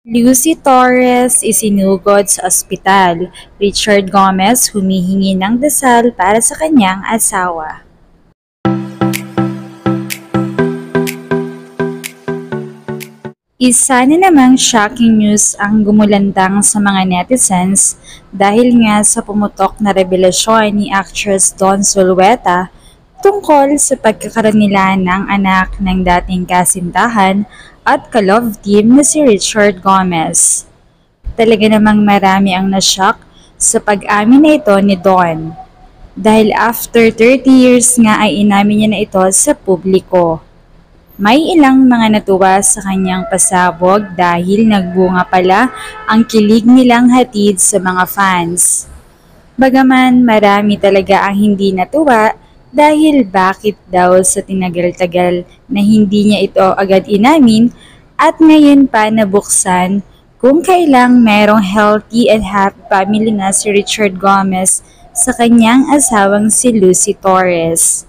Lucy Torres isinugod sa ospital. Richard Gomez humihingi ng dasal para sa kanyang asawa. Isa na namang shocking news ang gumulantang sa mga netizens dahil nga sa pumutok na revelasyon ni actress Dawn Zulueta tungkol sa pagkakaroon nila ng anak ng dating kasintahan at ka-love team na si Richard Gomez. Talaga namang marami ang nashock sa pag-amin na ito ni Dawn. Dahil after 30 years nga ay inamin niya na ito sa publiko. May ilang mga natuwa sa kanyang pasabog dahil nagbunga pala ang kilig nilang hatid sa mga fans. Bagaman marami talaga ang hindi natuwa dahil bakit daw sa tinagal-tagal na hindi niya ito agad inamin at ngayon pa nabuksan kung kailang merong healthy and happy family na si Richard Gomez sa kanyang asawang si Lucy Torres.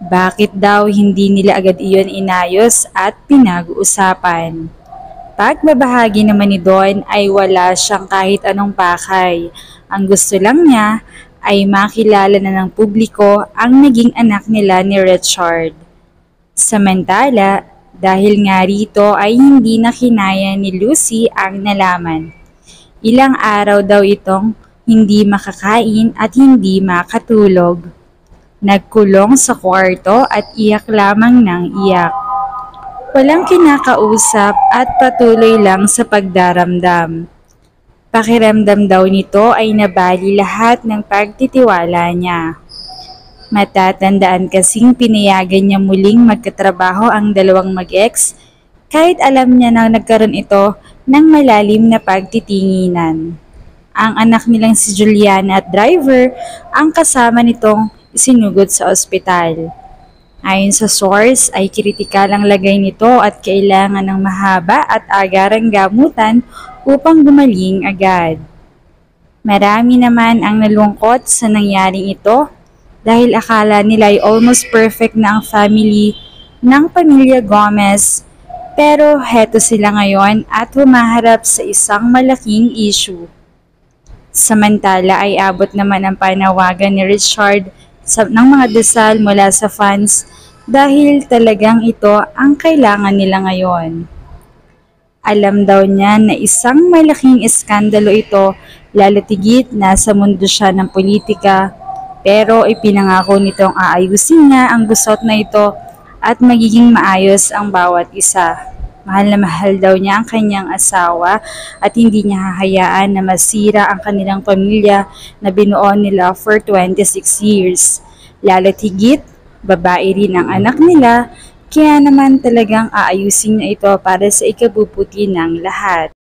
Bakit daw hindi nila agad iyon inayos at pinag-uusapan? Pagbabahagi naman ni Dawn ay wala siyang kahit anong pakay. Ang gusto lang niya ay makilala na ng publiko ang naging anak nila ni Richard. Samantala, dahil nga rito ay hindi na kinaya ni Lucy ang nalaman. Ilang araw daw itong hindi makakain at hindi makatulog. Nagkulong sa kwarto at iyak lamang ng iyak. Walang kinakausap at patuloy lang sa pagdaramdam. Pakiramdam daw nito ay nabali lahat ng pagtitiwala niya. Matatandaan kasing pinayagan niya muling magkatrabaho ang dalawang mag-ex kahit alam niya na nagkaroon ito ng malalim na pagtitinginan. Ang anak nilang si Juliana at driver ang kasama nitong isinugod sa ospital. Ayon sa source ay kritikal ang lagay nito at kailangan ng mahaba at agarang gamutan upang gumaling agad. Marami naman ang nalungkot sa nangyaring ito dahil akala nila ay almost perfect na ang family ng pamilya Gomez, pero heto sila ngayon at humaharap sa isang malaking issue. Samantala ay abot naman ang panawagan ni Richard ng mga dasal mula sa fans dahil talagang ito ang kailangan nila ngayon. Alam daw niya na isang malaking iskandalo ito lalo tigit na sa mundo siya ng politika, pero ipinangako nitong aayusin niya ang gusot na ito at magiging maayos ang bawat isa. Mahal na mahal daw niya ang kanyang asawa at hindi niya hahayaan na masira ang kanilang pamilya na binuo nila for 26 years. Lalo't higit, babae rin ang anak nila, kaya naman talagang aayusin niya ito para sa ikabubuti ng lahat.